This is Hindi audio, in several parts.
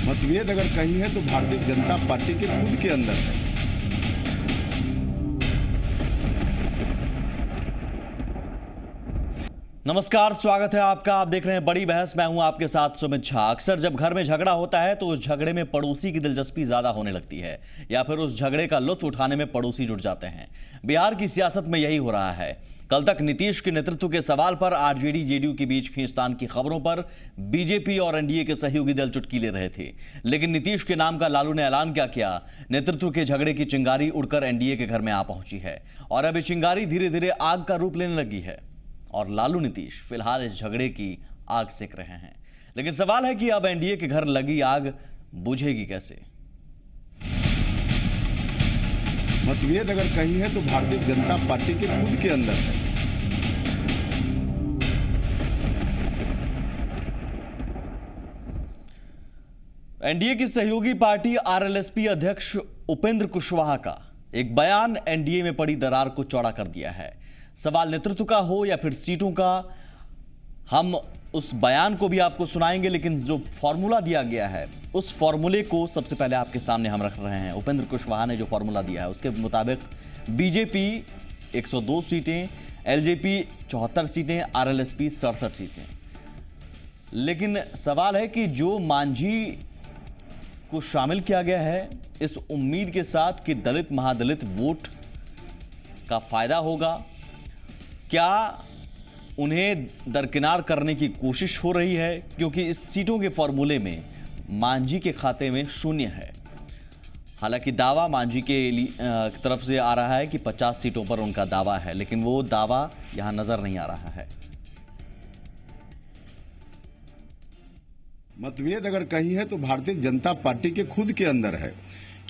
मतभेद अगर कहीं है तो भारतीय जनता पार्टी के खुद के अंदर है। नमस्कार, स्वागत है आपका। आप देख रहे हैं बड़ी बहस। मैं हूं आपके साथ सुमित झा। अक्सर जब घर में झगड़ा होता है तो उस झगड़े में पड़ोसी की दिलचस्पी ज्यादा होने लगती है या फिर उस झगड़े का लुत्फ उठाने में पड़ोसी जुट जाते हैं। बिहार की सियासत में यही हो रहा है। कल तक नीतीश के नेतृत्व के सवाल पर आरजेडी जेडीयू के बीच खींचतान की खबरों पर बीजेपी और एनडीए के सहयोगी दल चुटकी ले रहे थे, लेकिन नीतीश के नाम का लालू ने ऐलान क्या किया? नेतृत्व के झगड़े की चिंगारी उड़कर एनडीए के घर में आ पहुंची है और अब ये चिंगारी धीरे धीरे आग का रूप लेने लगी है और लालू नीतीश फिलहाल इस झगड़े की आग सेक रहे हैं। लेकिन सवाल है कि अब एनडीए के घर लगी आग बुझेगी कैसे? मतभेद अगर कहीं है तो भारतीय जनता पार्टी के खुद के अंदर है। एनडीए की सहयोगी पार्टी आरएलएसपी अध्यक्ष उपेंद्र कुशवाहा का एक बयान एनडीए में पड़ी दरार को चौड़ा कर दिया है। सवाल नेतृत्व का हो या फिर सीटों का, हम उस बयान को भी आपको सुनाएंगे, लेकिन जो फॉर्मूला दिया गया है उस फॉर्मूले को सबसे पहले आपके सामने हम रख रहे हैं। उपेंद्र कुशवाहा ने जो फॉर्मूला दिया है उसके मुताबिक बीजेपी 102 सीटें, एलजेपी 74 सीटें, आरएलएसपी 67 सीटें। लेकिन सवाल है कि जो मांझी को शामिल किया गया है इस उम्मीद के साथ कि दलित महादलित वोट का फायदा होगा, क्या उन्हें दरकिनार करने की कोशिश हो रही है? क्योंकि इस सीटों के फॉर्मूले में मांझी के खाते में शून्य है। हालांकि दावा मांझी के तरफ से आ रहा है कि 50 सीटों पर उनका दावा है, लेकिन वो दावा यहां नजर नहीं आ रहा है। मतभेद अगर कहीं है तो भारतीय जनता पार्टी के खुद के अंदर है,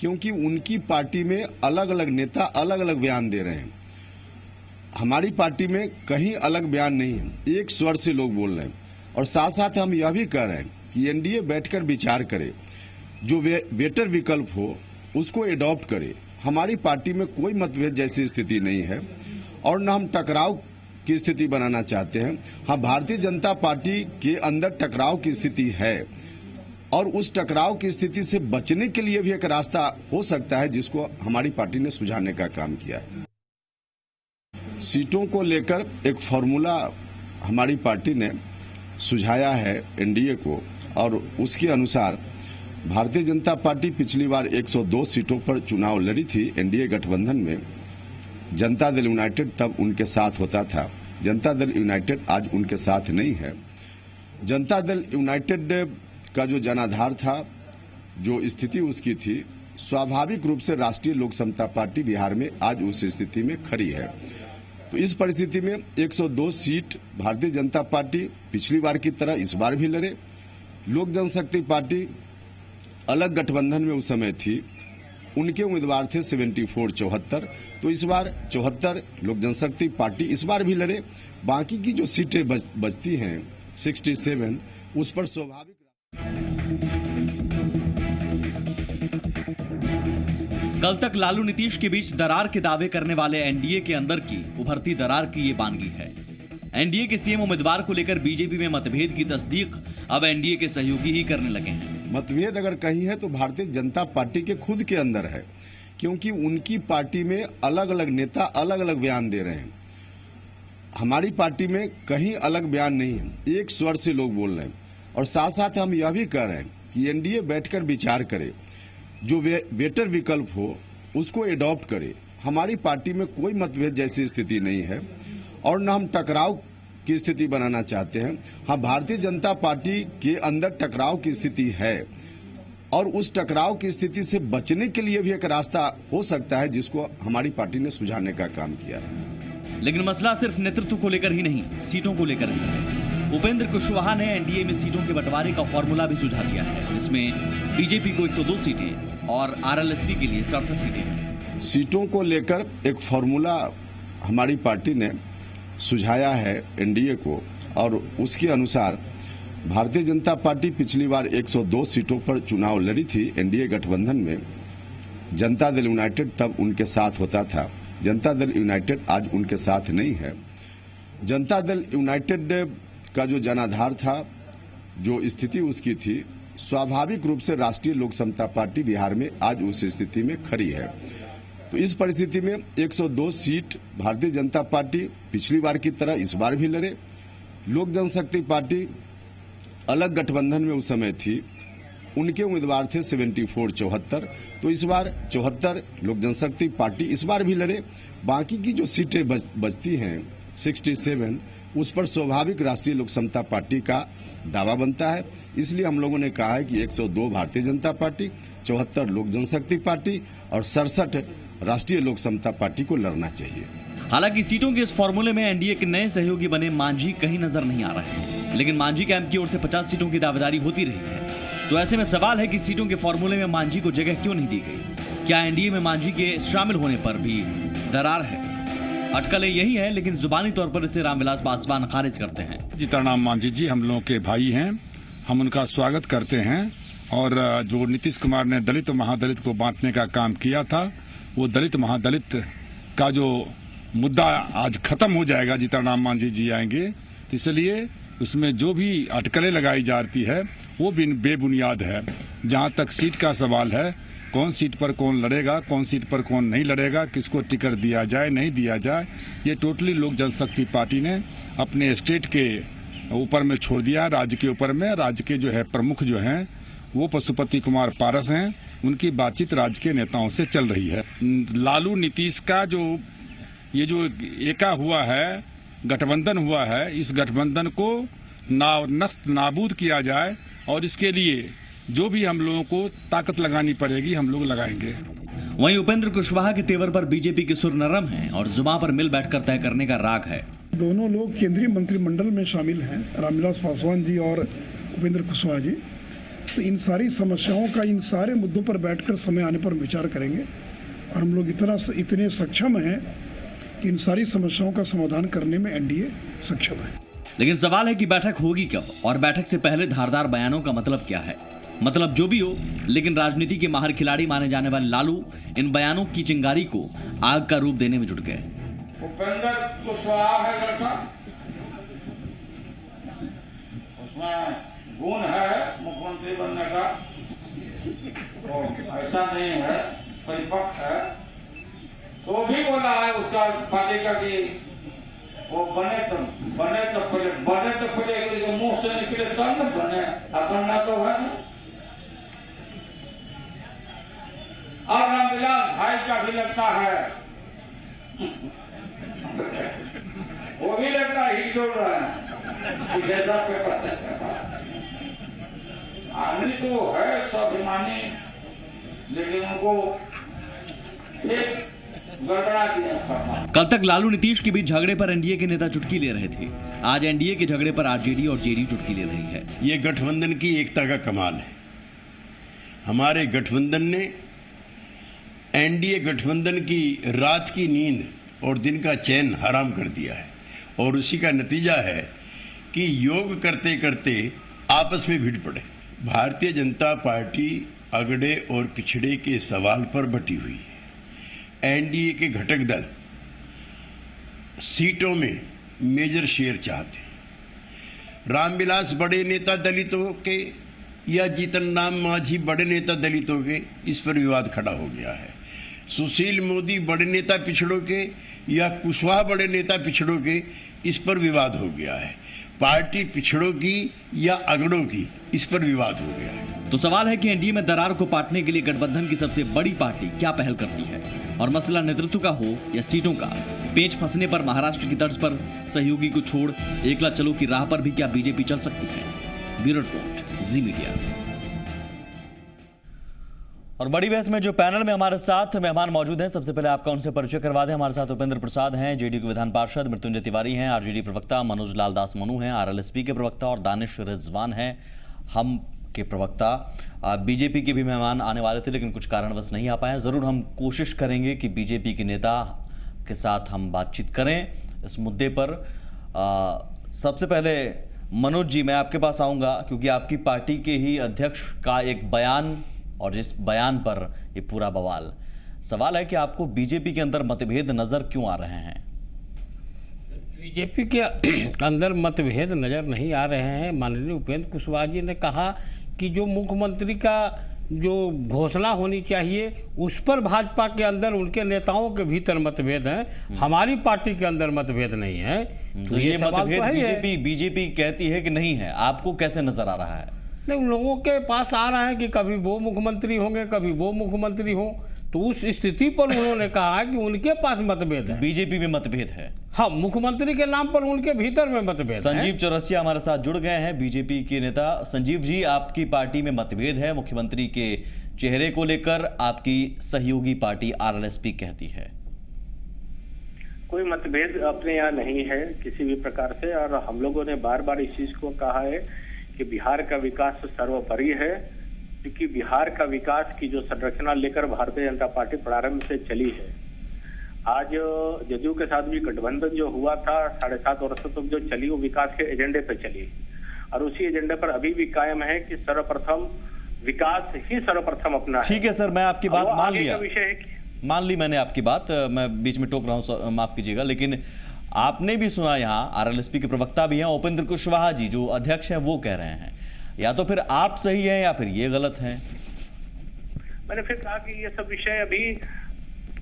क्योंकि उनकी पार्टी में अलग अलग नेता अलग अलग बयान दे रहे हैं। हमारी पार्टी में कहीं अलग बयान नहीं है, एक स्वर से लोग बोल रहे हैं। और साथ साथ हम यह भी कह रहे हैं कि एनडीए बैठकर विचार करे, जो बेटर विकल्प हो उसको एडॉप्ट करे। हमारी पार्टी में कोई मतभेद जैसी स्थिति नहीं है और न हम टकराव की स्थिति बनाना चाहते हैं। हाँ, भारतीय जनता पार्टी के अंदर टकराव की स्थिति है और उस टकराव की स्थिति से बचने के लिए भी एक रास्ता हो सकता है, जिसको हमारी पार्टी ने सुझाने का काम किया है। सीटों को लेकर एक फॉर्मूला हमारी पार्टी ने सुझाया है एनडीए को और उसके अनुसार भारतीय जनता पार्टी पिछली बार 102 सीटों पर चुनाव लड़ी थी एनडीए गठबंधन में। जनता दल यूनाइटेड तब उनके साथ होता था। जनता दल यूनाइटेड आज उनके साथ नहीं है। जनता दल यूनाइटेड का जो जनाधार था, जो स्थिति उसकी थी, स्वाभाविक रूप से राष्ट्रीय लोक समता पार्टी बिहार में आज उस स्थिति में खड़ी है। तो इस परिस्थिति में 102 सीट भारतीय जनता पार्टी पिछली बार की तरह इस बार भी लड़े। लोक जनशक्ति पार्टी अलग गठबंधन में उस समय थी, उनके उम्मीदवार थे 74-74। तो इस बार 74 लोक जनशक्ति पार्टी इस बार भी लड़े। बाकी की जो सीटें बचती हैं 67, उस पर स्वाभाविक कल तक लालू नीतीश के बीच दरार के दावे करने वाले एनडीए के अंदर की उभरती दरार की ये बानगी है। एनडीए के सीएम उम्मीदवार को लेकर बीजेपी में मतभेद की तस्दीक अब एनडीए के सहयोगी ही करने लगे हैं। मतभेद अगर कहीं है तो भारतीय जनता पार्टी के खुद के अंदर है, क्योंकि उनकी पार्टी में अलग अलग नेता अलग अलग बयान दे रहे हैं। हमारी पार्टी में कहीं अलग बयान नहीं है, एक स्वर से लोग बोल रहे हैं। और साथ साथ हम यह भी कह रहे हैं कि एनडीए बैठकर विचार करे, जो बेटर विकल्प हो उसको एडॉप्ट करे। हमारी पार्टी में कोई मतभेद जैसी स्थिति नहीं है और न हम टकराव की स्थिति बनाना चाहते हैं। हाँ, भारतीय जनता पार्टी के अंदर टकराव की स्थिति है और उस टकराव की स्थिति से बचने के लिए भी एक रास्ता हो सकता है, जिसको हमारी पार्टी ने सुझाने का काम किया है। लेकिन मसला सिर्फ नेतृत्व को लेकर ही नहीं, सीटों को लेकर भी है। उपेंद्र कुशवाहा ने एनडीए में सीटों के बंटवारे का फॉर्मूला भी सुझा दिया है, जिसमें बीजेपी को 102 सीटें और आरएलएसपी के लिए 67 सीटें हैं। सीटों को लेकर एक फॉर्मूला हमारी पार्टी ने सुझाया है एनडीए को और उसके अनुसार भारतीय जनता पार्टी पिछली बार 102 सीटों पर चुनाव लड़ी थी एनडीए गठबंधन में। जनता दल यूनाइटेड तब उनके साथ होता था। जनता दल यूनाइटेड आज उनके साथ नहीं है। जनता दल यूनाइटेड का जो जनाधार था, जो स्थिति उसकी थी, स्वाभाविक रूप से राष्ट्रीय लोक समता पार्टी बिहार में आज उस स्थिति में खड़ी है। तो इस परिस्थिति में 102 सीट भारतीय जनता पार्टी पिछली बार की तरह इस बार भी लड़े। लोक जनशक्ति पार्टी अलग गठबंधन में उस समय थी, उनके उम्मीदवार थे 74-74, तो इस बार 74 लोक जनशक्ति पार्टी इस बार भी लड़े। बाकी की जो सीटें बचती हैं 67, उस पर स्वाभाविक राष्ट्रीय लोक समता पार्टी का दावा बनता है। इसलिए हम लोगों ने कहा है कि 102 भारतीय जनता पार्टी, 74 लोक जनशक्ति पार्टी और 67 राष्ट्रीय लोक समता पार्टी को लड़ना चाहिए। हालांकि सीटों के इस फॉर्मूले में एनडीए के नए सहयोगी बने मांझी कहीं नजर नहीं आ रहे हैं, लेकिन मांझी कैंप की ओर से 50 सीटों की दावेदारी होती रही है। तो ऐसे में सवाल है कि सीटों के फॉर्मूले में मांझी को जगह क्यों नहीं दी गई? क्या एनडीए में मांझी के शामिल होने पर भी दरार है? अटकलें यही है, लेकिन जुबानी तौर पर इसे रामविलास पासवान खारिज करते हैं। जीतनराम मांझी जी हम लोगों के भाई हैं, हम उनका स्वागत करते हैं। और जो नीतीश कुमार ने दलित और महादलित को बांटने का काम किया था, वो दलित महादलित का जो मुद्दा आज खत्म हो जाएगा, जीतनराम मांझी जी आएंगे। तो इसलिए उसमें जो भी अटकलें लगाई जाती है वो भी बेबुनियाद है। जहां तक सीट का सवाल है, कौन सीट पर कौन लड़ेगा, कौन सीट पर कौन नहीं लड़ेगा, किसको टिकट दिया जाए नहीं दिया जाए, ये टोटली लोक जनशक्ति पार्टी ने अपने स्टेट के ऊपर में छोड़ दिया, राज्य के ऊपर में। राज्य के जो है प्रमुख जो हैं वो पशुपति कुमार पारस हैं, उनकी बातचीत राज्य के नेताओं से चल रही है। लालू नीतीश का ये जो एका हुआ है, गठबंधन हुआ है, इस गठबंधन को नष्ट नाबूद किया जाए और इसके लिए जो भी हम लोगों को ताकत लगानी पड़ेगी हम लोग लगाएंगे। वहीं उपेंद्र कुशवाहा के तेवर पर बीजेपी के सुर नरम हैं और जुबान पर मिल बैठकर तय करने का राग है। दोनों लोग केंद्रीय मंत्रिमंडल में शामिल हैं, रामविलास पासवान जी और उपेंद्र कुशवाहा जी। तो इन सारी समस्याओं का, इन सारे मुद्दों पर बैठकर समय आने पर विचार करेंगे और हम लोग इतने सक्षम हैं कि इन सारी समस्याओं का समाधान करने में एनडीए सक्षम है। लेकिन सवाल है कि बैठक होगी कब और बैठक से पहले धारदार बयानों का मतलब क्या है? मतलब जो भी हो, लेकिन राजनीति के माहिर खिलाड़ी माने जाने वाले लालू इन बयानों की चिंगारी को आग का रूप देने में जुट गए। उपेंद्र कुशवाहा है लड़का, उसमें गुण है मुख्यमंत्री बनने का, तो ऐसा नहीं है, परिपक्व है। तो भी बोला है उसका पार्टी का कि वो बने तो पहले मुंह से निकले तब न बने, बनना तो है ना। और रामविलास भाई का भी लगता है वो भी लगता है ही जोड़ रहा है, जैसा पे पता चला। आदमी तो है स्वाभिमानी, लेकिन उनको एक कल तक लालू नीतीश के बीच झगड़े पर एनडीए के नेता चुटकी ले रहे थे। आज एनडीए के झगड़े पर आरजेडी और जेडी चुटकी ले रही है। ये गठबंधन की एकता का कमाल है। हमारे गठबंधन ने एनडीए गठबंधन की रात की नींद और दिन का चैन हराम कर दिया है और उसी का नतीजा है कि योग करते करते आपस में भिड़ पड़े। भारतीय जनता पार्टी अगड़े और पिछड़े के सवाल पर बटी हुई है। एनडीए के घटक दल सीटों में मेजर शेयर चाहते हैं। रामविलास बड़े नेता दलितों के या जीतनराम मांझी बड़े नेता दलितों के, इस पर विवाद खड़ा हो गया है। सुशील मोदी बड़े नेता पिछड़ों के या कुशवाहा बड़े नेता पिछड़ों के, इस पर विवाद हो गया है। पार्टी पिछड़ों की या अगड़ों की, इस पर विवाद हो गया है। तो सवाल है कि एनडीए में दरार को पाटने के लिए गठबंधन की सबसे बड़ी पार्टी क्या पहल करती है, और मसला नेतृत्व का हो या सीटों का। पेच फंसने पर महाराष्ट्र की तर्ज पर सहयोगी को छोड़ एकला चलो की राह पर भी क्या बीजेपी चल सकती है? ब्यूरो रिपोर्ट, जी मीडिया। और बड़ी बहस में जो पैनल में हमारे साथ मेहमान मौजूद हैं, सबसे पहले आपका उनसे परिचय करवा दें। हमारे साथ उपेंद्र प्रसाद हैं, जेडीयू के विधान पार्षद, मृत्युंजय तिवारी हैं, आरजेडी प्रवक्ता, मनोज लाल दास मनु हैं, आरएलएसपी के प्रवक्ता, और दानिश रिजवान हैं, हम के प्रवक्ता। बीजेपी के भी मेहमान आने वाले थे लेकिन कुछ कारणवश नहीं आ पाए। जरूर हम कोशिश करेंगे कि बीजेपी के नेता के साथ हम बातचीत करें इस मुद्दे पर। सबसे पहले मनोज जी, मैं आपके पास आऊंगा क्योंकि आपकी पार्टी के ही अध्यक्ष का एक बयान, और जिस बयान पर ये पूरा बवाल। सवाल है कि आपको बीजेपी के अंदर मतभेद नजर क्यों आ रहे हैं? बीजेपी के अंदर मतभेद नजर नहीं आ रहे हैं। माननीय उपेंद्र कुशवाहा जी ने कहा कि जो मुख्यमंत्री का जो घोषणा होनी चाहिए उस पर भाजपा के अंदर उनके नेताओं के भीतर मतभेद हैं, हमारी पार्टी के अंदर मतभेद नहीं है। तो ये सवाल मतभेद तो है ही। बीजेपी कहती है कि नहीं है, आपको कैसे नजर आ रहा है? नहीं, उन लोगों के पास आ रहा है कि कभी वो मुख्यमंत्री होंगे कभी वो मुख्यमंत्री हो, तो उस स्थिति पर उन्होंने कहा कि उनके पास मतभेद है। बीजेपी में मतभेद है, हाँ, मुख्यमंत्री के नाम पर उनके भीतर में मतभेद है। संजीव चौरसिया हमारे साथ जुड़ गए हैं, बीजेपी के नेता। संजीव जी, आपकी पार्टी में मतभेद है मुख्यमंत्री के चेहरे को लेकर, आपकी सहयोगी पार्टी आरएलएसपी कहती है। कोई मतभेद अपने यहाँ नहीं है किसी भी प्रकार से, और हम लोगों ने बार बार इस चीज को कहा है कि बिहार का विकास सर्वोपरि है, क्योंकि बिहार का विकास की जो संरचना लेकर भारतीय जनता पार्टी प्रारंभ से चली है। आज जदयू के साथ भी गठबंधन जो हुआ था 7.5 वर्षों तक जो चली, वो विकास के एजेंडे पे चली, और उसी एजेंडे पर अभी भी कायम है कि सर्वप्रथम विकास ही सर्वप्रथम अपना है। ठीक है सर, मैं आपकी बात मान लिया, विषय है मान ली मैंने आपकी बात, मैं बीच में टोक रहा हूं, माफ कीजिएगा, लेकिन आपने भी सुना, यहाँ आरएलएसपी के प्रवक्ता भी हैं उपेंद्र कुशवाहा जी, जो अध्यक्ष हैं, वो कह रहे हैं या तो फिर आप सही हैं या फिर ये गलत हैं। मैंने फिर कहा कि ये सब विषय अभी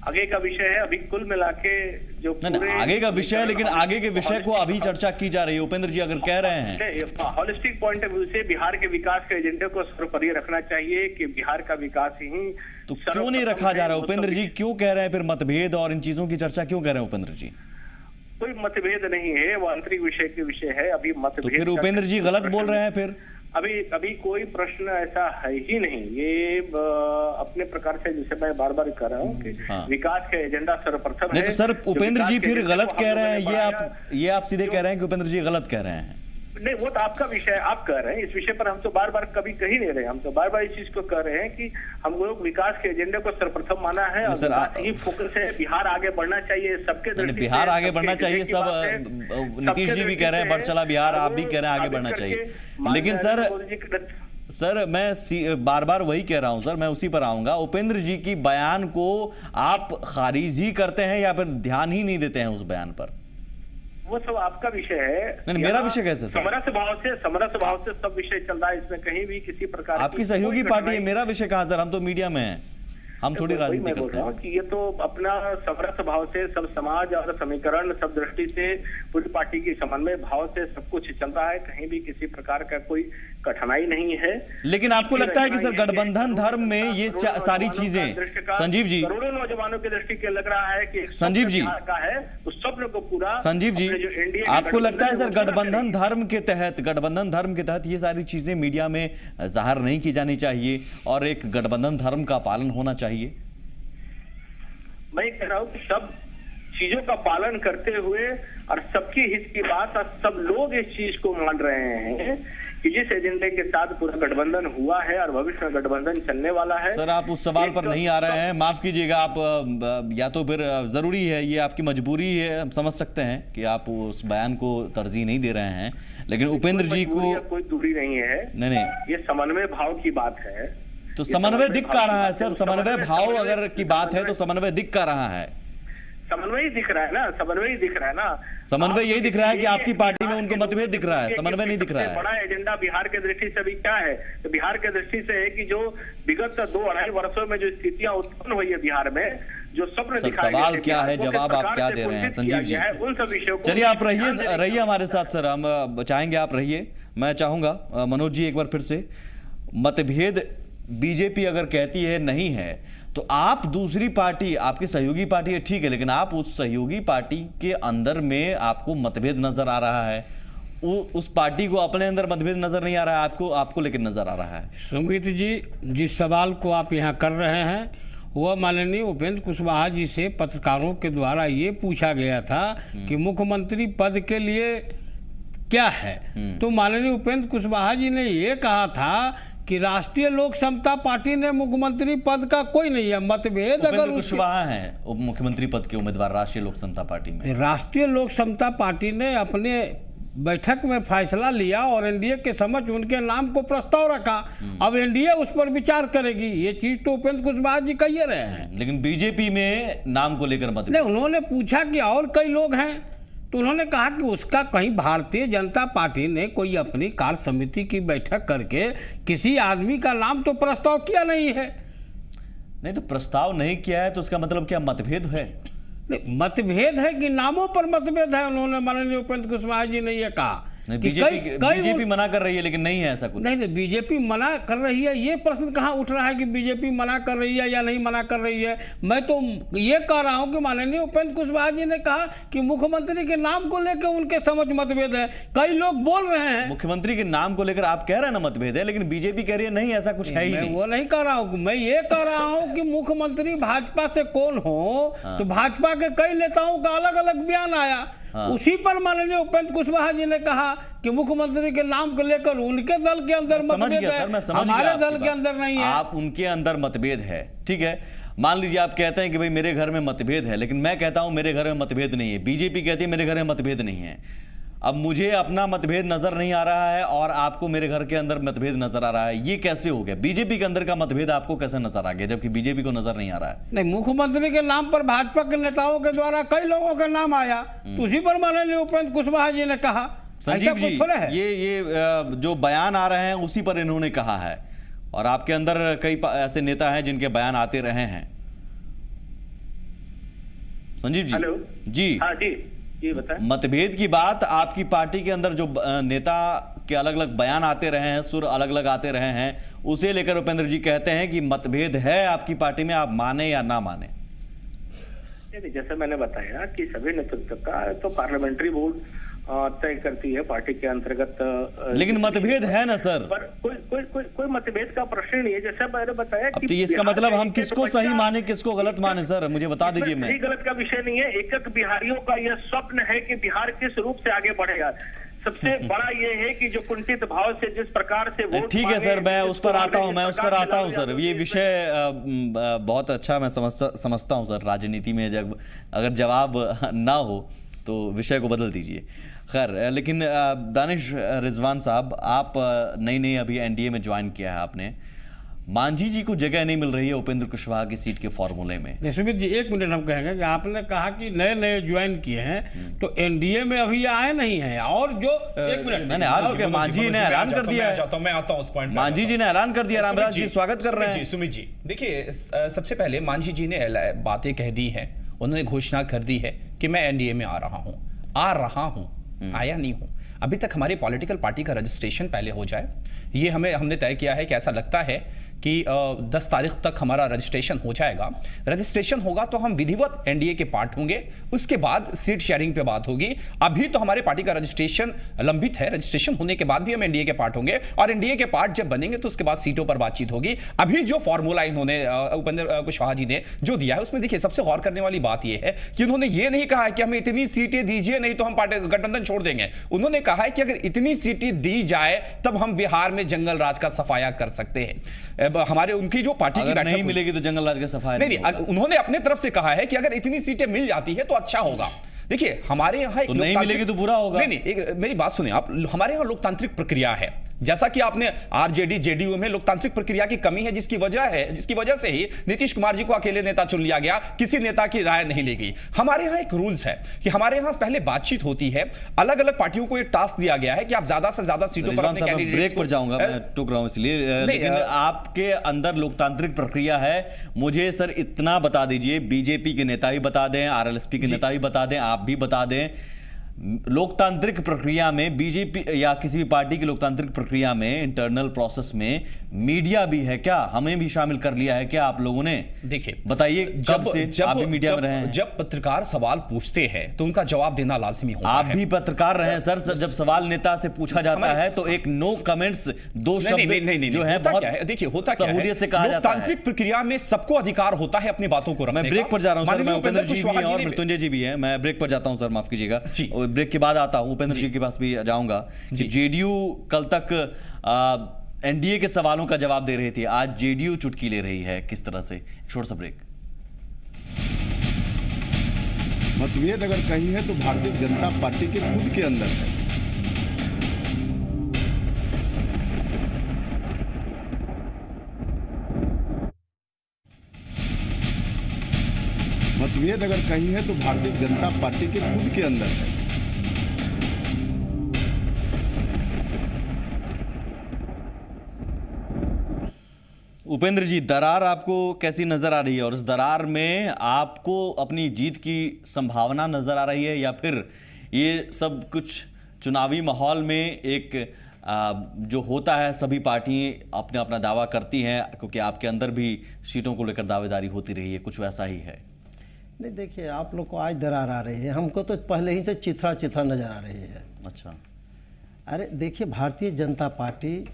आगे का विषय है, अभी कुल मिला के जो आगे का विषय है, लेकिन आगे के विषय को अभी चर्चा की जा रही है। उपेंद्र जी अगर कह रहे हैं हॉलिस्टिक पॉइंट ऑफ व्यू से बिहार के विकास के एजेंडे को सर्वोपरि रखना चाहिए कि बिहार का विकास ही, तो क्यों नहीं रखा जा रहा है? उपेंद्र जी क्यों कह रहे हैं फिर मतभेद और इन चीजों की चर्चा क्यों कर रहे हैं उपेंद्र जी? कोई मतभेद नहीं है, वो आंतरिक विषय के विषय है। अभी मतभेद, तो फिर उपेंद्र जी गलत बोल रहे हैं फिर? अभी कोई प्रश्न ऐसा है ही नहीं। ये अपने प्रकार से, जिसे मैं बार बार कह रहा हूँ कि विकास का एजेंडा सर्वप्रथम है। नहीं तो सर उपेंद्र जी फिर गलत कह रहे हैं, ये आप सीधे कह रहे हैं कि उपेंद्र जी गलत कह रहे हैं। नहीं, वो तो आपका विषय, आप कह रहे हैं। इस विषय पर हम तो बार बार कभी कह ही नहीं रहे, हम तो बार बार इस चीज को कह रहे हैं कि हम लोग विकास के एजेंडे को सर्वप्रथम माना है और यही फोकस है। बिहार आगे बढ़ना चाहिए सबके दृष्टि से, बिहार आगे बढ़ना चाहिए, सब नीतीश जी भी कह रहे हैं बढ़ चला बिहार, आप भी कह रहे हैं आगे बढ़ना चाहिए। लेकिन सर मैं बार बार वही कह रहा हूं सर, मैं उसी पर आऊंगा। उपेंद्र जी की बयान को आप खारिज ही करते हैं या फिर ध्यान ही नहीं देते हैं उस बयान पर? वो सब आपका विषय है। नहीं, मेरा विषय कैसे सर? समरस भाव से सब विषय चल रहा है, इसमें कहीं भी किसी प्रकार आपकी सहयोगी पार्टी है, मेरा विषय कहां सर? हम तो मीडिया में हैं, हम थोड़ी राजनीति करते हैं। कि ये तो अपना समरस भाव से सब समाज और समीकरण सब दृष्टि से पूरी पार्टी की समन्वय भाव से सब कुछ चल रहा है, कहीं भी किसी प्रकार का कोई कठिनाई नहीं है। लेकिन आपको लगता है कि सर गठबंधन धर्म में ये सारी चीजें, संजीव जी, करोड़ों नौजवानों की दृष्टि के लग रहा है कि संजीव जी का है उस स्वप्न को पूरा, संजीव जी आपको लगता है सर गठबंधन धर्म के तहत ये सारी चीजें मीडिया में जाहिर नहीं की जानी चाहिए और एक गठबंधन धर्म का पालन होना चाहिए? मैं कह रहा हूँ कि सब चीजों का पालन करते हुए और सबकी हित की बात, और सब लोग इस चीज को मान रहे हैं कि जिस एजेंडे के साथ पूरा गठबंधन हुआ है और भविष्य में गठबंधन चलने वाला है। सर आप उस सवाल पर नहीं आ रहे हैं, माफ कीजिएगा, आप या तो फिर जरूरी है, ये आपकी मजबूरी है, हम समझ सकते हैं कि आप उस बयान को तरजीह नहीं दे रहे हैं, लेकिन उपेंद्र जी को कोई दूरी नहीं है। नहीं, ये समन्वय भाव की बात है। तो समन्वय दिख का रहा है सर, समन्वय भाव अगर की बात है तो समन्वय दिख का रहा है। समन्वय दिख रहा है ना, समन्वय दिख रहा है ना, समन्वय यही दिख रहा है कि आपकी पार्टी में उनको मतभेद दिख रहा है, समन्वय नहीं दिख रहा है। बड़ा एजेंडा बिहार के दृष्टि से भी क्या है? तो बिहार के दृष्टि से है कि जो विगत 2-2.5 वर्षों में जो स्थितियां उत्पन्न हुई है बिहार में, जो स्वप्न दिखाए गए, सवाल क्या है, जवाब आप क्या दे रहे हैं संजीव जी? उन सब विषयों को चलिए आप रहिए हमारे साथ सर, हम चाहेंगे आप रहिए। मैं चाहूंगा मनोज जी एक बार फिर से, मतभेद बीजेपी अगर कहती है नहीं है तो आप दूसरी पार्टी, आपकी सहयोगी पार्टी है ठीक है, लेकिन आप उस सहयोगी पार्टी के अंदर में आपको मतभेद नजर आ रहा है, उस पार्टी को अपने अंदर मतभेद नजर नहीं आ रहा है, आपको लेकिन नजर आ रहा है। सुमित जी, जिस सवाल को आप यहाँ कर रहे हैं वह माननीय उपेंद्र कुशवाहा जी से पत्रकारों के द्वारा ये पूछा गया था कि मुख्यमंत्री पद के लिए क्या है, तो माननीय उपेंद्र कुशवाहा जी ने ये कहा था कि राष्ट्रीय लोक समता पार्टी ने मुख्यमंत्री पद का कोई नहीं है मतभेद। अगर कुशवाहा हैं उप मुख्यमंत्री पद के उम्मीदवार राष्ट्रीय लोक समता पार्टी में, राष्ट्रीय लोक समता पार्टी ने अपने बैठक में फैसला लिया और एनडीए के समक्ष उनके नाम को प्रस्ताव रखा। अब एनडीए उस पर विचार करेगी, ये चीज तो उपेंद्र कुशवाहा जी कह रहे हैं। लेकिन बीजेपी में नाम को लेकर मतभेद नहीं, उन्होंने पूछा कि और कई लोग हैं, तो उन्होंने कहा कि उसका कहीं भारतीय जनता पार्टी ने कोई अपनी कार्य समिति की बैठक करके किसी आदमी का नाम तो प्रस्ताव किया नहीं है। नहीं तो प्रस्ताव नहीं किया है तो उसका मतलब क्या मतभेद है? नहीं, मतभेद है कि नामों पर मतभेद है। उन्होंने माननीय उपेंद्र कुशवाहा जी ने यह कहा नहीं, कि बीजेपी मना कर रही है, लेकिन नहीं है ऐसा कुछ। नहीं, बीजेपी मना कर रही है, ये प्रश्न कहाँ उठ रहा है कि बीजेपी मना कर रही है या नहीं मना कर रही है। मैं तो ये कह रहा हूँ कि माननीय उपेंद्र कुशवाहा जी ने कहा कि मुख्यमंत्री के नाम को लेकर उनके समझ मतभेद है। कई लोग बोल रहे हैं मुख्यमंत्री के नाम को लेकर आप कह रहे हैं ना मतभेद है, लेकिन बीजेपी कह रही है नहीं ऐसा कुछ है ही नहीं। वो नहीं कह रहा हूँ, मैं ये कह रहा हूँ कि मुख्यमंत्री भाजपा से कौन हो, तो भाजपा के कई नेताओं का अलग अलग बयान आया। उसी पर माननीय उपेंद्र कुशवाहा जी ने कहा कि मुख्यमंत्री के नाम को लेकर उनके दल के अंदर मतभेद है, हमारे दल के अंदर नहीं है। आप उनके अंदर मतभेद है, ठीक है। मान लीजिए आप कहते हैं कि भाई मेरे घर में मतभेद है, लेकिन मैं कहता हूं मेरे घर में मतभेद नहीं है। बीजेपी कहती है मेरे घर में मतभेद नहीं है। अब मुझे अपना मतभेद नजर नहीं आ रहा है और आपको मेरे घर के अंदर मतभेद नजर आ रहा है, ये कैसे हो गया? बीजेपी के अंदर का मतभेद आपको कैसे नजर आ गया जबकि बीजेपी को नजर नहीं आ रहा है? नहीं, मुख्यमंत्री के नाम पर भाजपा के नेताओं के द्वारा कई लोगों का नाम आया, तो उसी पर माननीय उपेंद्र कुशवाहा जी ने कहा। संजीव जी, ये जो बयान आ रहे हैं उसी पर इन्होंने कहा है और आपके अंदर कई ऐसे नेता हैं जिनके बयान आते रहे हैं। संजीव जी। हेलो जी हाँ जी बताएं। मतभेद की बात, आपकी पार्टी के अंदर जो नेता के अलग अलग बयान आते रहे हैं, सुर अलग अलग आते रहे हैं, उसे लेकर उपेंद्र जी कहते हैं कि मतभेद है आपकी पार्टी में, आप माने या ना माने। जैसे मैंने बताया कि सभी नेतृत्व का तो पार्लियामेंट्री बोर्ड तय करती है पार्टी के अंतर्गत, लेकिन मतभेद है ना सर। पर कोई मतभेद का प्रश्न नहीं है। जैसा मैंने बताया अब तो इसका मतलब हम किसको सही माने किसको गलत माने सर, मुझे बता दीजिए। मैं सही गलत का विषय नहीं है, एक बिहारियों का यह स्वप्न है कि बिहार किस रूप से आगे बढ़ेगा। सबसे बड़ा ये है कि जो कुंठित भाव से जिस प्रकार से वोट, ठीक है सर, मैं उस पर आता हूं, सर। ये विषय बहुत अच्छा मैं समझता हूं सर। राजनीति में जब अगर जवाब ना हो तो विषय को बदल दीजिए। खैर, लेकिन दानिश रिजवान साहब, आप नई अभी एनडीए में ज्वाइन किया है आपने। मांझी जी को जगह नहीं मिल रही है उपेंद्र कुशवाहा की सीट के फॉर्मूले में। सुमित जी, एक मिनट हम कहेंगे कि आपने कहा कि नए ज्वाइन किए हैं, तो एनडीए में अभी आए नहीं है। और जो एक मिनट मैंने आ चुके, मांझी ने ऐलान कर दिया है। मैं आता हूं उस पॉइंट। मांझी जी ने ऐलान कर दिया। रामराज जी स्वागत कर रहे हैं। सुमित जी, देखिए, सबसे पहले मांझी जी ने बातें कह दी हैं, उन्होंने घोषणा कर दी है कि मैं एनडीए में आ रहा हूं, आया नहीं हूं। अभी तक हमारी पॉलिटिकल पार्टी का रजिस्ट्रेशन पहले हो जाए, ये हमने तय किया है कि ऐसा लगता है कि 10 तारीख तक हमारा रजिस्ट्रेशन हो जाएगा। रजिस्ट्रेशन होगा तो हम विधिवत एनडीए के पार्ट होंगे, उसके बाद सीट शेयरिंग पे बात होगी। अभी तो हमारे पार्टी का रजिस्ट्रेशन लंबित है, रजिस्ट्रेशन होने के बाद भी हम एनडीए के पार्ट होंगे और एनडीए के पार्ट जब बनेंगे तो उसके बाद सीटों पर बातचीत होगी। अभी जो फॉर्मूला इन्होंने उपेंद्र कुशवाहा जी ने जो दिया है, उसमें देखिए सबसे गौर करने वाली बात यह है कि उन्होंने ये नहीं कहा है कि हमें इतनी सीटें दीजिए नहीं तो हम पार्टी गठबंधन छोड़ देंगे। उन्होंने कहा है कि अगर इतनी सीटें दी जाए तब हम बिहार में जंगल राज का सफाया कर सकते हैं। हमारे उनकी जो पार्टी की नहीं मिलेगी तो जंगल राज का सफाया नहीं, उन्होंने अपने तरफ से कहा है कि अगर इतनी सीटें मिल जाती है तो अच्छा होगा। देखिए, हमारे यहाँ तो नहीं मिलेगी तो बुरा होगा। नहीं, मेरी बात सुनिए आप। हमारे यहाँ लोकतांत्रिक प्रक्रिया है, जैसा कि आपने आरजेडी जेडीयू में लोकतांत्रिक प्रक्रिया की कमी है, जिसकी वजह से ही नीतीश कुमार जी को अकेले नेता चुन लिया गया, किसी नेता की राय नहीं ली गई। हमारे यहाँ एक रूल्स है कि हमारे यहाँ पहले बातचीत होती है, अलग अलग पार्टियों को एक टास्क दिया गया है कि आप ज्यादा से ज्यादा सीटों पर अपने कैंडिडेट। ब्रेक पर जाऊंगा, मैं टोक रहा हूं इसलिए, लेकिन आपके अंदर लोकतांत्रिक प्रक्रिया है। मुझे सर इतना बता दीजिए, बीजेपी के नेता भी बता दें, आरएलएसपी के नेता भी बता दें, आप भी बता दें, लोकतांत्रिक प्रक्रिया में बीजेपी या किसी भी पार्टी की लोकतांत्रिक प्रक्रिया में इंटरनल प्रोसेस में मीडिया भी है क्या? हमें भी शामिल कर लिया है क्या आप लोगों ने? देखिए, बताइए, कब से आप भी मीडिया में रहे हैं? जब पत्रकार सवाल पूछते हैं तो उनका जवाब देना लाजिमी होता है। आप भी पत्रकार रहे हैं सर। जब सवाल नेता से पूछा जाता है तो एक नो कमेंट्स, दो शब्द जो है बहुत, देखिए होता क्या है, सहूलियत से कहा जाता है। लोकतांत्रिक प्रक्रिया में सबको अधिकार होता है अपनी बातों को रखने का। मैं ब्रेक पर जा रहा हूं सर, मैं उपेंद्र जी भी और मृत्युंजय जी भी हैं। मैं ब्रेक पर जाता हूं सर, माफ कीजिएगा। ब्रेक के बाद आता हूं, उपेंद्र जी के पास भी जाऊंगा कि जेडीयू कल तक एनडीए के सवालों का जवाब दे रही थी, आज जेडीयू चुटकी ले रही है, किस तरह से? छोटा सा ब्रेक। मतभेद अगर कहीं है तो भारतीय जनता पार्टी के खुद के अंदर है। मतभेद अगर कहीं है तो भारतीय जनता पार्टी के खुद के अंदर है। उपेंद्र जी, दरार आपको कैसी नजर आ रही है, और इस दरार में आपको अपनी जीत की संभावना नजर आ रही है, या फिर ये सब कुछ चुनावी माहौल में एक जो होता है, सभी पार्टियां अपने अपना दावा करती हैं, क्योंकि आपके अंदर भी सीटों को लेकर दावेदारी होती रही है, कुछ वैसा ही है? नहीं, देखिए, आप लोग को आज दरार आ रही है, हमको तो पहले ही से चिथरा नजर आ रही है। अच्छा। अरे देखिए, भारतीय जनता पार्टी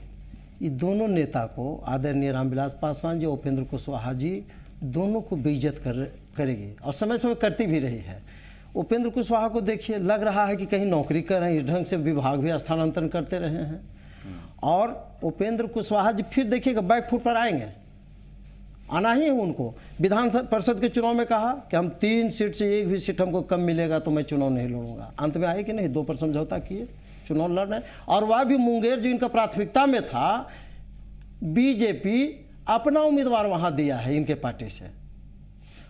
ये दोनों नेता को, आदरणीय रामविलास पासवान जी, उपेंद्र कुशवाहा जी, दोनों को बेइज्जत करेगी, और समय समय करती भी रही है। उपेंद्र कुशवाहा को देखिए, लग रहा है कि कहीं नौकरी कर रहे हैं, इस ढंग से विभाग भी स्थानांतरण करते रहे हैं। और उपेंद्र कुशवाहा जी फिर देखिएगा बैकफुट पर आएंगे, आना ही है उनको। विधान परिषद के चुनाव में कहा कि हम 3 सीट से एक भी सीट हमको कम मिलेगा तो मैं चुनाव नहीं लड़ूंगा। अंत में आए कि नहीं, 2 पर समझौता किए, चुनाव लड़ रहे हैं। और वह भी मुंगेर जो इनका प्राथमिकता में था, बीजेपी अपना उम्मीदवार वहां दिया है इनके पार्टी से।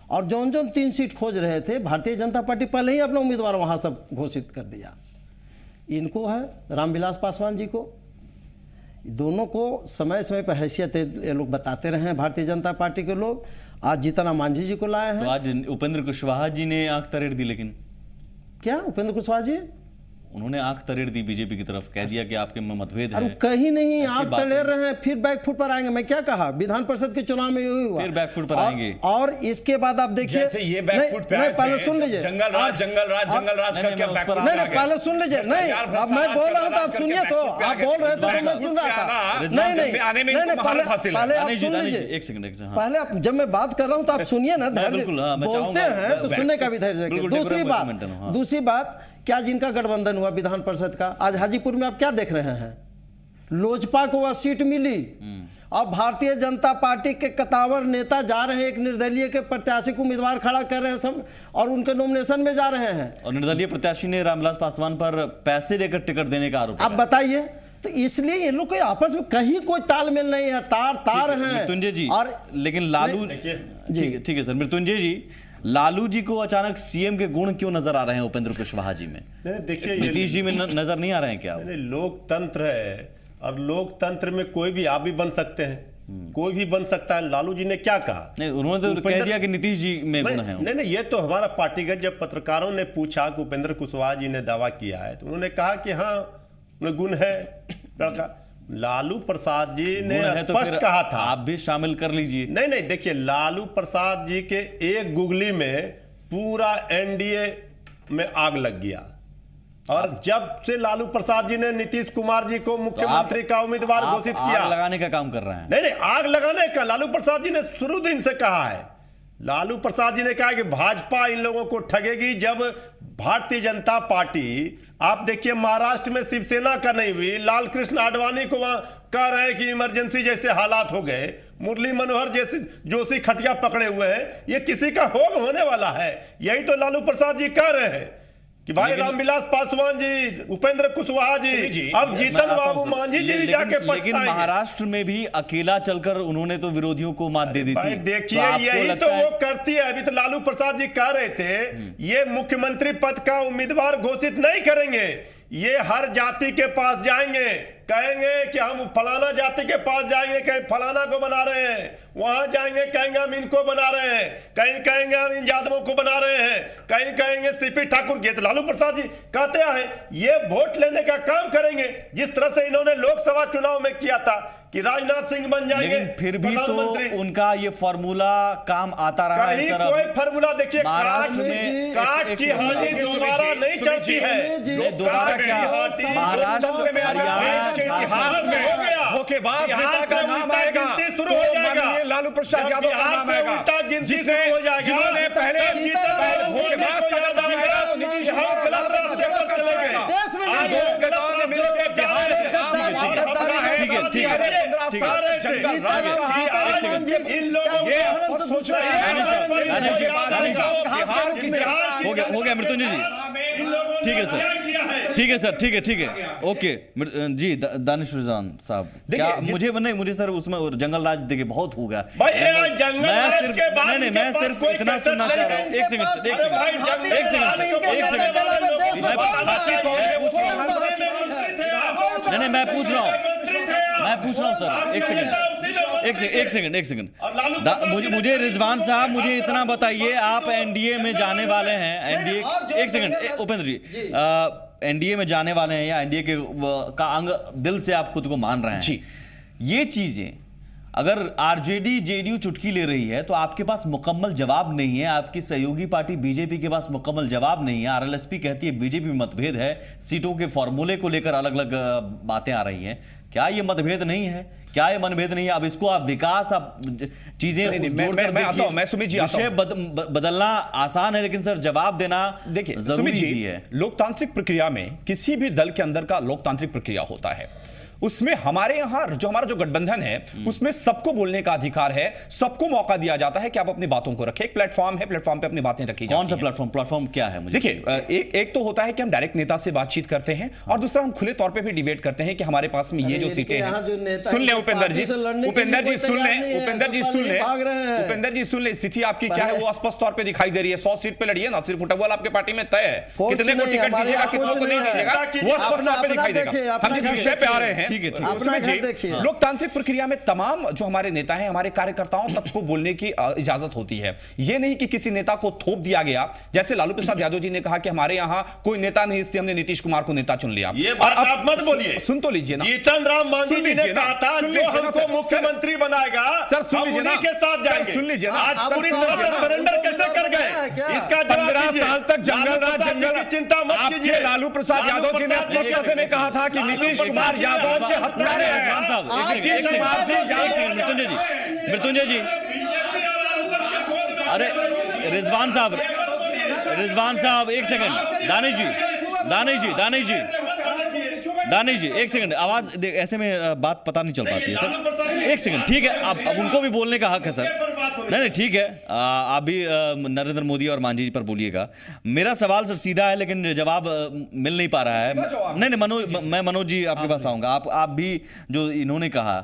और जौन 3 सीट खोज रहे थे, भारतीय जनता पार्टी पहले ही अपना उम्मीदवार वहां सब घोषित कर दिया। इनको है रामविलास पासवान जी को, दोनों को समय समय पर हैसियत ये लोग बताते रहे हैं भारतीय जनता पार्टी के लोग। आज जीतन मांझी जी को लाए हैं। तो आज उपेंद्र कुशवाहा जी ने आंख तरेड़ दी, लेकिन क्या उपेंद्र कुशवाहा जी उन्होंने आंख तरेड़ दी बीजेपी की तरफ, कह दिया कि आपके में मतभेद है। कहीं नहीं आंख तरेड़ रहे हैं, फिर बैकफुट पर आएंगे। मैं क्या कहा, विधान परिषद के चुनाव में यही हुआ, फिर बैकफुट पर आएंगे। और इसके बाद आप देखिए, ये बैकफुट पे पहले सुन लीजिए, जंगल राज का क्या बैकफुट? नहीं, पहले सुन लीजिए। नहीं, अब मैं बोल रहा हूँ तो आप सुनिए, तो आप बोल रहे थे तो मैं सुन रहा था। नहीं, पहले आप सुन लीजिए, एक सेकंड। पहले आप, जब मैं बात कर रहा हूँ तो आप सुनिए ना, बोलते हैं तो सुनने का भी धैर्य रखिए। दूसरी बात, क्या जिनका गठबंधन हुआ विधान परिषद का, आज हाजीपुर में आप क्या देख रहे हैं, लोजपा को वह सीट मिली। अब भारतीय जनता पार्टी के कतावर नेता जा रहे हैं, एक निर्दलीय के प्रत्याशी को उम्मीदवार खड़ा कर रहे हैं सब, और उनके नॉमिनेशन में जा रहे हैं। और निर्दलीय प्रत्याशी ने रामविलास पासवान पर पैसे लेकर टिकट देने का आरोप। आप बताइए, तो इसलिए ये लोग आपस में कहीं कोई तालमेल नहीं है, तार है। मृत्युंजय जी, और लेकिन लालू जी, ठीक है सर, मृत्युंजय जी, लालू जी को अचानक सीएम के गुण क्यों नजर आ रहे हैं उपेंद्र कुशवाहा जी में? देखिए, नीतीश जी में नजर नहीं आ रहे हैं क्या? लोकतंत्र है, और लोकतंत्र में कोई भी आप भी बन सकते हैं, कोई भी बन सकता है। लालू जी ने क्या कहा? नहीं, उन्होंने तो कह दिया कि नीतीश जी में गुण है। नहीं, ये तो हमारा पार्टीगत, जब पत्रकारों ने पूछा कि उपेंद्र कुशवाहा जी ने दावा किया है, तो उन्होंने कहा कि हाँ गुण है लड़का। लालू प्रसाद जी ने स्पष्ट कहा था, आप भी शामिल कर लीजिए। नहीं, देखिए, लालू प्रसाद जी के एक गुगली में पूरा एनडीए में आग लग गया। और जब से लालू प्रसाद जी ने नीतीश कुमार जी को मुख्यमंत्री का उम्मीदवार घोषित किया, आग लगाने का काम कर रहे हैं। नहीं, आग लगाने का लालू प्रसाद जी ने शुरू दिन से कहा है। लालू प्रसाद जी ने कहा कि भाजपा इन लोगों को ठगेगी। जब भारतीय जनता पार्टी, आप देखिए, महाराष्ट्र में शिवसेना का नहीं हुई, लाल कृष्ण आडवाणी को वहां कह रहे हैं कि इमरजेंसी जैसे हालात हो गए, मुरली मनोहर जैसे जोशी खटिया पकड़े हुए हैं, ये किसी का होने वाला है। यही तो लालू प्रसाद जी कह रहे हैं कि भाई रामविलास पासवान जी, उपेंद्र कुशवाहा जी, अब जीतन बाबू मांझी जी जाके पछताएंगे। लेकिन महाराष्ट्र में भी अकेला चलकर उन्होंने तो विरोधियों को मात दे दी थी। देखिए, यही तो वो करती है। अभी तो लालू प्रसाद जी कह रहे थे ये मुख्यमंत्री पद का उम्मीदवार घोषित नहीं करेंगे, ये हर जाति के पास जाएंगे, कहेंगे कि हम फलाना जाति के पास जाएंगे, कहीं फलाना को बना रहे हैं, वहां जाएंगे कहेंगे हम इनको बना रहे हैं, कहीं कहेंगे हम इन यादवों को बना रहे हैं, कहीं कहेंगे सीपी ठाकुर के। तो लालू प्रसाद जी कहते हैं ये वोट लेने का काम करेंगे, जिस तरह से इन्होंने लोकसभा चुनाव में किया था कि राजनाथ सिंह बन जाएंगे। लेकिन फिर भी तो उनका ये फॉर्मूला काम आता रहा है सर। कोई फॉर्मूला देखिए, महाराष्ट्र में काट की हानि दोबारा नहीं चलती है। दोबारा क्या? महाराष्ट्र, हरियाणा शुरू हो जाएगा, लालू प्रसाद यादव का नाम आएगा, जिसने जिन्होंने पहले हो गया मृत्युंजय जी, ठीक है सर, ठीक है सर, ठीक है, ओके जी। दानिश रिजवान साहब, क्या मुझे सर उसमें जंगल राज देखिए बहुत हो गया। मैं सिर्फ इतना सुनना चाह रहा हूँ। एक सेकंड नहीं, मैं पूछ रहा हूँ सर, एक सेकंड। एक सेकंड मुझे रिजवान साहब मुझे इतना बताइए, आप एनडीए में जाने वाले हैं, एनडीए एक सेकंड उपेंद्र जी, एनडीए में जाने वाले हैं या एनडीए के का अंग दिल से आप खुद को मान रहे हैं जी। ये चीजें अगर आरजेडी जेडीयू चुटकी ले रही है तो आपके पास मुकम्मल जवाब नहीं है, आपकी सहयोगी पार्टी बीजेपी के पास मुकम्मल जवाब नहीं है। आरएलएसपी कहती है बीजेपी में मतभेद है, सीटों के फॉर्मूले को लेकर अलग अलग बातें आ रही हैं। क्या ये मतभेद नहीं है? क्या ये मनभेद नहीं है? अब इसको आप विकास, आप चीजें जोड़कर देखिए। विषय बदलना आसान है लेकिन सर जवाब देना देखिए जरूरी भी है। लोकतांत्रिक प्रक्रिया में किसी भी दल के अंदर का लोकतांत्रिक प्रक्रिया होता है, उसमें हमारे यहां जो हमारा जो गठबंधन है उसमें सबको बोलने का अधिकार है, सबको मौका दिया जाता है कि आप अपनी बातों को रखें। एक प्लेटफॉर्म है, प्लेटफॉर्म पे अपनी बातें रखी कौन सा प्लेटफॉर्म क्या है? मुझे देखिए, एक तो होता है कि हम डायरेक्ट नेता से बातचीत करते हैं और दूसरा हम खुले तौर पे भी डिबेट करते हैं कि हमारे पास में ये जो सीटें हैं। सुन ले उपेंद्र जी सुन ले, उपेंद्र जी सुन ले, स्थिति आपकी क्या है वो स्पष्ट तौर पे दिखाई दे रही है। 100 सीट पे लड़िए ना, सिर्फ फुटबॉल आपके पार्टी में तय है, कितने को टिकट दीजिएगा, कितनों को नहीं दीजिएगा, वो स्पष्ट तौर पे दिखाई देगा। हम जिस विषय पे आ रहे हैं, ठीक है लोकतांत्रिक प्रक्रिया में तमाम जो हमारे नेता हैं, हमारे कार्यकर्ताओं तक को बोलने की इजाजत होती है। यह नहीं कि किसी नेता को थोप दिया गया, जैसे लालू प्रसाद यादव जी ने कहा कि हमारे यहां कोई नेता नहीं, इसलिए हमने नीतीश कुमार को नेता चुन लिया। ये बात आप मत बोलिए, सुन तो लीजिए ना। जीतन राम मांझी जी ने कहा था जो हमको मुख्यमंत्री बनाएगा सर, सुन लीजिए ना, के साथ जाएंगे। सुन लीजिए ना, आज पूरी तरह से सरेंडर कैसे कर गए, इसका जवाब 15 साल तक जंगल की चिंता मत कीजिए। लालू प्रसाद यादव जी ने स्पष्ट में कहा था कि नीतीश कुमार यादव के हत्यारे हैं। मृत्युंजय जी, अरे रिजवान साहब एक सेकंड, दानिश जी एक सेकंड, आवाज ऐसे में बात पता नहीं चल पाती है सर। एक सेकंड, ठीक है, अब उनको भी बोलने का हक है सर। नहीं ठीक है, आप भी नरेंद्र मोदी और मांझी जी पर बोलिएगा। मेरा सवाल सर सीधा है लेकिन जवाब मिल नहीं पा रहा है। नहीं मैं मनोज जी आपके पास आऊंगा। आप भी जो इन्होंने कहा,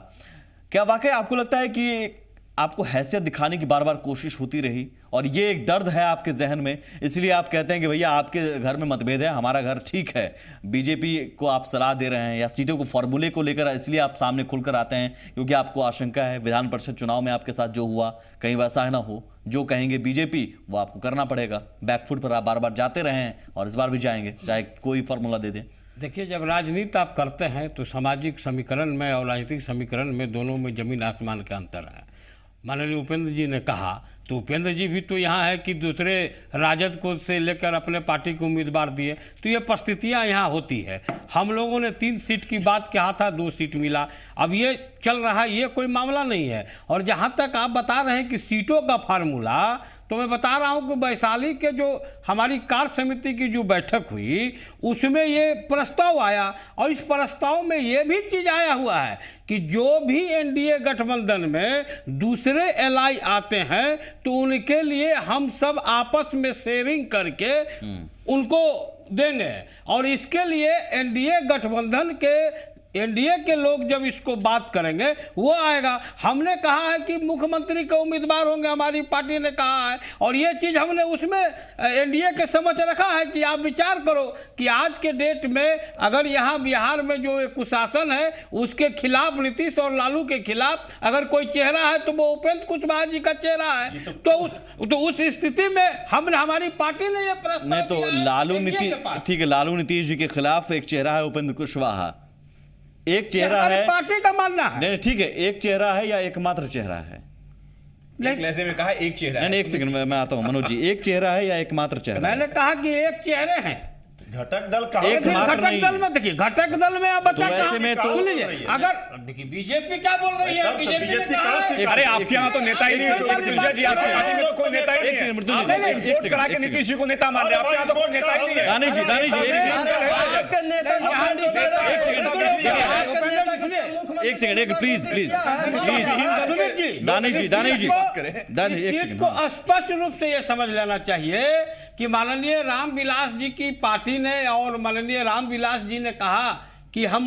क्या वाकई आपको लगता है कि आपको हैसियत दिखाने की बार बार कोशिश होती रही और ये एक दर्द है आपके जहन में, इसलिए आप कहते हैं कि भैया आपके घर में मतभेद है, हमारा घर ठीक है, बीजेपी को आप सलाह दे रहे हैं या सीटों को फॉर्मूले को लेकर इसलिए आप सामने खुलकर आते हैं क्योंकि आपको आशंका है विधान परिषद चुनाव में आपके साथ जो हुआ कहीं वैसा ना हो, जो कहेंगे बीजेपी वो आपको करना पड़ेगा। बैकफुट पर आप बार बार जाते रहे हैं और इस बार भी जाएंगे, चाहे कोई फॉर्मूला दे दें। देखिए, जब राजनीति आप करते हैं तो सामाजिक समीकरण में और राजनीतिक समीकरण में दोनों में जमीन आसमान का अंतर है। माननीय उपेंद्र जी ने कहा तो उपेंद्र जी भी तो यहाँ है कि दूसरे राजद को से लेकर अपने पार्टी को उम्मीदवार दिए, तो ये परिस्थितियाँ यहाँ होती है। हम लोगों ने 3 सीट की बात कहा था, 2 सीट मिला, अब ये चल रहा है, ये कोई मामला नहीं है। और जहाँ तक आप बता रहे हैं कि सीटों का फार्मूला, तो मैं बता रहा हूँ कि वैशाली के जो हमारी कार्य समिति की जो बैठक हुई उसमें ये प्रस्ताव आया और इस प्रस्ताव में ये भी चीज़ आया हुआ है कि जो भी एनडीए गठबंधन में दूसरे एलआई आते हैं तो उनके लिए हम सब आपस में शेयरिंग करके उनको देंगे और इसके लिए एनडीए गठबंधन के एनडीए के लोग जब इसको बात करेंगे वो आएगा। हमने कहा है कि मुख्यमंत्री के उम्मीदवार होंगे, हमारी पार्टी ने कहा है और ये चीज़ हमने उसमें एनडीए के समझ रखा है कि आप विचार करो कि आज के डेट में अगर यहाँ बिहार में जो एक कुशासन है उसके खिलाफ नीतीश और लालू के खिलाफ अगर कोई चेहरा है तो वो उपेंद्र कुशवाहा जी का चेहरा है। तो उस स्थिति में हमारी पार्टी ने ये प्रस्ताव नहीं तो लालू नीतीश, ठीक है, लालू नीतीश जी के खिलाफ एक चेहरा है उपेंद्र कुशवाहा, एक चेहरा है, पार्टी का मानना है। नहीं ठीक है, एक चेहरा है या एकमात्र चेहरा है? लहजे में कहा एक चेहरा। नहीं एक सेकंड मैं आता हूं मनोज जी, एक चेहरा है या एकमात्र चेहरा? मैंने कहा कि एक चेहरे हैं। घटक दल का घटक दल में देखिए, घटक दल में आप बता तो अगर देखिए बीजेपी क्या बोल रही है, बीजेपी ने कहा है अरे आपके यहाँ तो नेता ही नहीं है, कोई नेता ही नहीं है, एक करा के नीतीश जी को नेता मान रहे, आपके यहाँ तो कोई नेता ही नहीं है। दानिश जी एक सेकंड प्लीज दानिश जी इस चीज को स्पष्ट रूप से ये समझ लेना चाहिए कि माननीय रामविलास जी की पार्टी ने और माननीय रामविलास जी ने कहा कि हम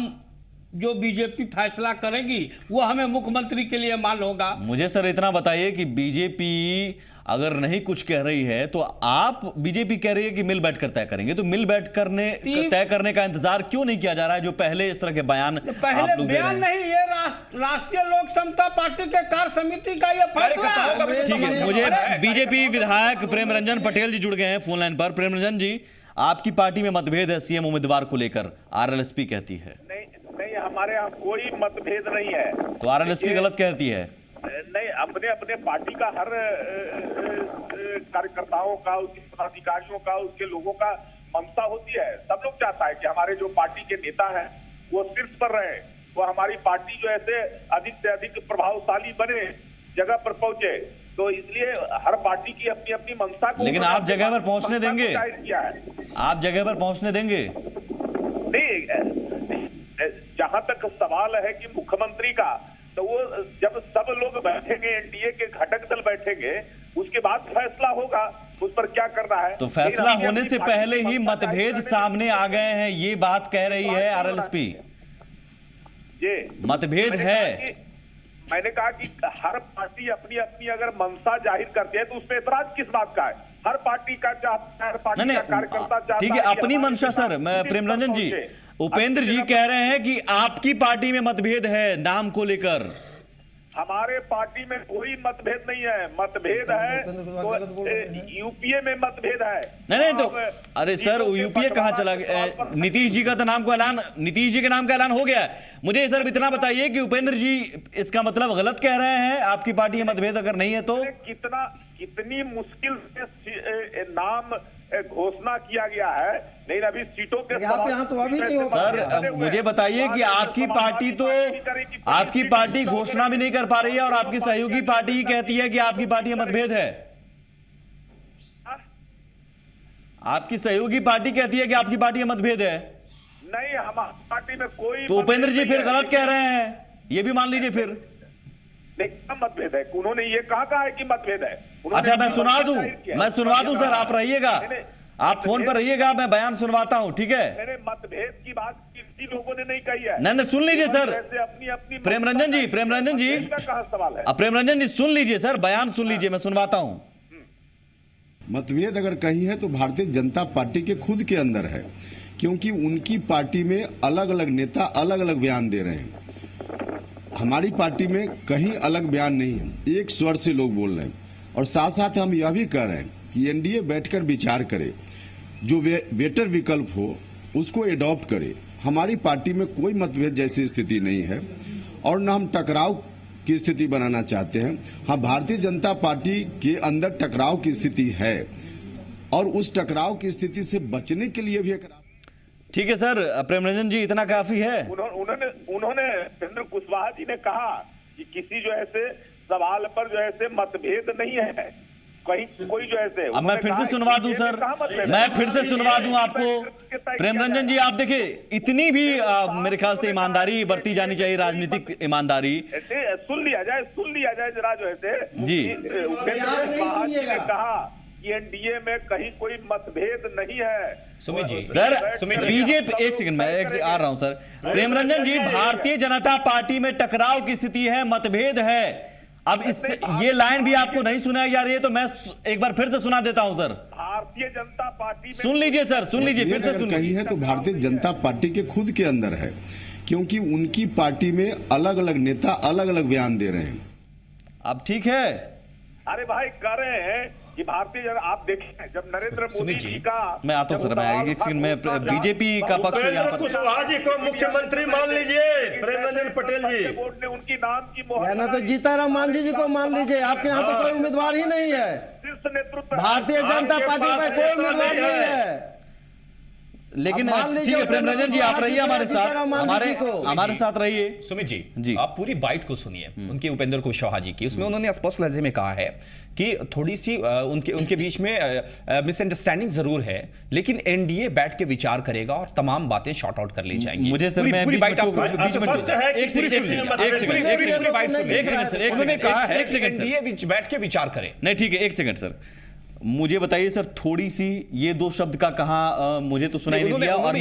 जो बीजेपी फैसला करेगी वो हमें मुख्यमंत्री के लिए मान्य होगा। मुझे सर इतना बताइए कि बीजेपी अगर नहीं कुछ कह रही है तो आप, बीजेपी कह रही है कि मिल बैठ कर तय करेंगे, तो मिल बैठ करने तय करने का इंतजार क्यों नहीं किया जा रहा है जो पहले इस तरह के बयान पहले बयान नहीं, ये राष्ट्रीय लोक समता पार्टी के कार्य समिति का ये फैसला है। ठीक है, मुझे बीजेपी विधायक प्रेम रंजन पटेल जी जुड़ गए हैं फोन लाइन पर। प्रेम रंजन जी, आपकी पार्टी में मतभेद है सीएम उम्मीदवार को लेकर, आरएलएसपी कहती है। नहीं, हमारे यहाँ कोई मतभेद नहीं है। तो आरएलएसपी गलत कहती है? नहीं, अपने अपने पार्टी का हर कार्यकर्ताओं का, उसके पदाधिकारियों का, उसके लोगों का मंशा होती है। सब लोग चाहता है कि हमारे जो पार्टी के नेता हैं वो शीर्ष पर रहे, वो हमारी पार्टी जो ऐसे अधिक से अधिक प्रभावशाली बने, जगह पर पहुंचे। तो इसलिए हर पार्टी की अपनी अपनी मंशा को, लेकिन आप जगह पर पहुंचने देंगे? आप जगह पर पहुंचने देंगे? नहीं, जहां तक सवाल है कि मुख्यमंत्री का, तो वो जब सब लोग बैठेंगे, एनडीए के घटक दल बैठेंगे, उसके बाद फैसला होगा उस पर क्या करना है। तो फैसला होने से पहले ही मतभेद सामने आ गए हैं, ये बात कह रही है आरएलएसपी। ये मतभेद है। मैंने कहा कि हर पार्टी अपनी अपनी अगर मंशा जाहिर करती है तो उसमें एतराज किस बात का है? हर पार्टी का चाहता है, हर पार्टी का कार्यकर्ता चाहता है। ठीक है, अपनी मंशा सर। मैं प्रेम रंजन जी, उपेंद्र जी कह रहे हैं कि आपकी पार्टी में मतभेद है नाम को लेकर। हमारे पार्टी में कोई मतभेद नहीं है। मतभेद है तो यूपीए में मतभेद है। नहीं, तो अरे सर, यूपीए कहाँ चला गया? नीतीश जी का तो नाम को ऐलान, नीतीश जी के नाम का ऐलान हो गया है। मुझे सर इतना बताइए कि उपेंद्र जी इसका मतलब गलत कह रहे हैं, आपकी पार्टी में मतभेद अगर नहीं है तो? कितनी मुश्किल से नाम घोषणा किया गया है, नहीं अभी सीटों के यहाँ तो अभी नहीं होगा। सर मुझे बताइए कि आपकी पार्टी तो, आपकी पार्टी घोषणा भी नहीं कर पा रही है और आपकी सहयोगी पार्टी ही कहती है कि आपकी पार्टी में मतभेद है। आपकी सहयोगी पार्टी कहती है कि आपकी पार्टी में मतभेद है। नहीं, हमारी पार्टी में कोई, तो उपेंद्र जी फिर गलत कह रहे हैं, ये भी मान लीजिए फिर। मतभेद है, उन्होंने ये कहा है कि मतभेद है। अच्छा, मैं सुना दूं सर, आप रहिएगा, आप फोन पर रहिएगा, मैं बयान सुनवाता हूं, ठीक है? मैंने मतभेद की बात किसी लोगों ने नहीं कही है। नहीं, सुन लीजिए सर। अपनी प्रेम रंजन जी, कहाँ सवाल है? प्रेम रंजन जी सुन लीजिए सर, बयान सुन लीजिए, मैं सुनवाता हूं। मतभेद अगर कहीं है तो भारतीय जनता पार्टी के खुद के अंदर है, क्योंकि उनकी पार्टी में अलग अलग नेता अलग अलग बयान दे रहे हैं। हमारी पार्टी में कहीं अलग बयान नहीं है, एक स्वर से लोग बोल रहे हैं। और साथ साथ हम यह भी कह रहे हैं कि एनडीए बैठकर विचार करे, जो बेटर विकल्प हो उसको एडॉप्ट करे। हमारी पार्टी में कोई मतभेद जैसी स्थिति नहीं है और न हम टकराव की स्थिति बनाना चाहते हैं। हाँ, भारतीय जनता पार्टी के अंदर टकराव की स्थिति है और उस टकराव की स्थिति से बचने के लिए भी एक, ठीक है सर। प्रेम रंजन जी, इतना काफी है। उन्होंने उपेंद्र कुशवाहा जी ने कहा कि किसी जो ऐसे सवाल पर जो ऐसे मतभेद नहीं है, कहीं कोई जो ऐसे। अब मैं फिर से सुनवा दूं सर, मैं फिर से सुनवा दूं आपको। प्रेम रंजन जी, आप देखिए, इतनी भी मेरे ख्याल से ईमानदारी बरती जानी चाहिए, राजनीतिक ईमानदारी। सुन लिया जाए जरा जो ऐसे जी। उपेंद्र कुशवाहा जी ने कहा कि एनडीए में कहीं कोई मतभेद नहीं है। सुमित जी, सर बीजेपी, एक सेकंड, मैं आ रहा हूं सर। प्रेम रंजन जी, भारतीय जनता पार्टी में टकराव की स्थिति है, मतभेद है। अब इस ये लाइन भी आपको नहीं सुनाई जा रही है तो मैं एक बार फिर से सुना देता हूं सर। भारतीय जनता पार्टी सुन लीजिए सर, सुन लीजिए, फिर से सुन लीजिए। है तो भारतीय जनता पार्टी के खुद के अंदर है, क्योंकि उनकी पार्टी में अलग अलग नेता अलग अलग बयान दे रहे हैं। अब ठीक है। अरे भाई, कह रहे हैं कि भारतीय जनता, आप देखें जब नरेंद्र मोदी जी का, मैं आता हूं सर, मैं एक सेकंड में बीजेपी का पक्ष यहाँ पर। कुशवाहा जी को मुख्यमंत्री मान लीजिए, प्रेम रंजन पटेल जी। बोर्ड ने उनकी नाम की या ना तो जीताराम मांझी जी को मान लीजिए। आपके यहाँ तो कोई उम्मीदवार ही नहीं है, शीर्ष नेतृत्व भारतीय जनता पार्टी पर कोई उम्मीदवार नहीं है। लेकिन ठीक है, प्रेम रंजन जी आप रहिए हमारे साथ, हमारे साथ रहिए। सुमित जी, आप पूरी बाइट को सुनिए उनके, उपेंद्र कुशवाहा जी की। उसमें उन्होंने स्पष्ट लहजे में कहा है कि थोड़ी सी उनके बीच में मिसअंडरस्टैंडिंग जरूर है, लेकिन एनडीए बैठ के विचार करेगा और तमाम बातें शॉर्ट आउट कर ली जाएंगी। मुझे सर, मैं बीच में एनडीए बैठ के विचार करे। नहीं, ठीक है, एक सेकंड सर। मुझे बताइए सर, थोड़ी सी ये दो शब्द का कहाँ मुझे तो सुनाई नहीं दिया, और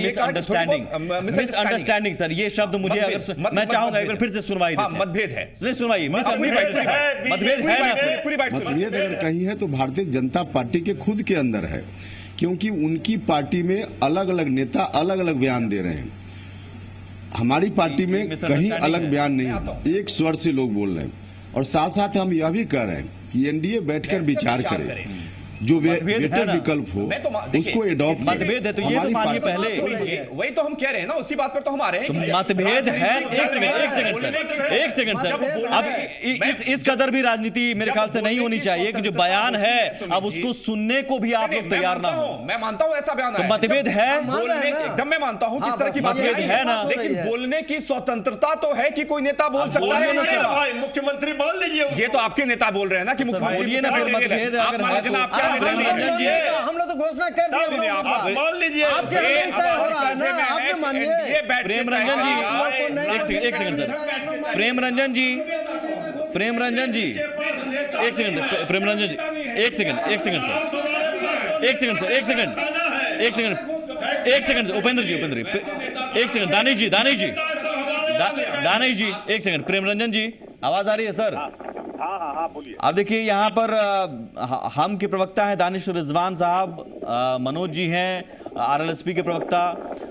मिसअंडरस्टैंडिंग सर, ये शब्द मुझे अगर मैं चाहूंगा एक बार फिर से सुनवाई देते हैं। मतभेद है, सुनवाई मतभेद है ना, पूरी बात मतभेद अगर कहीं है तो भारतीय जनता पार्टी के खुद के अंदर है, क्योंकि उनकी पार्टी में अलग अलग नेता अलग अलग बयान दे रहे हैं। हमारी पार्टी में कहीं अलग बयान नहीं है, एक स्वर से लोग बोल रहे हैं। और साथ साथ हम यह भी कह रहे हैं कि एनडीए बैठकर विचार करे, जो बेहतर विकल्प हो उसको एडॉप्ट। मतभेद है तो ये तो मानिए पहले, वही तो हम कह रहे हैं ना, उसी बात पर तो हम आ रहे हैं। तो मतभेद है। एक सेकंड सर, अब इस कदर भी राजनीति मेरे ख्याल से नहीं होनी चाहिए कि जो बयान है अब उसको सुनने को भी आप लोग तैयार ना हो। मैं मानता हूं ऐसा बयान तो मतभेद है, एकदम मैं मानता हूं किस तरह की मतभेद है ना, लेकिन बोलने की स्वतंत्रता तो है कि कोई नेता बोल सकता है। मुख्यमंत्री बोल लीजिए, ये तो आपके नेता बोल रहे हैं ना कि बोलिए ना, फिर मतभेद अगर है तो प्रेम रंजन जी, हम लोग तो घोषणा कर दिए, आप मान लीजिए। आपके हो रहा है ना, आपने मानिए। प्रेम रंजन जी, एक सेकंड सर, प्रेम रंजन जी, एक सेकंड, प्रेम रंजन जी, एक सेकंड सर, उपेंद्र जी, एक सेकंड, दानिश जी, एक सेकंड, प्रेम रंजन जी, आवाज आ रही है सर? हाँ बोलिए। अब देखिए यहाँ पर हम के प्रवक्ता हैं दानिश रिजवान साहब, मनोज जी हैं आरएलएसपी के प्रवक्ता,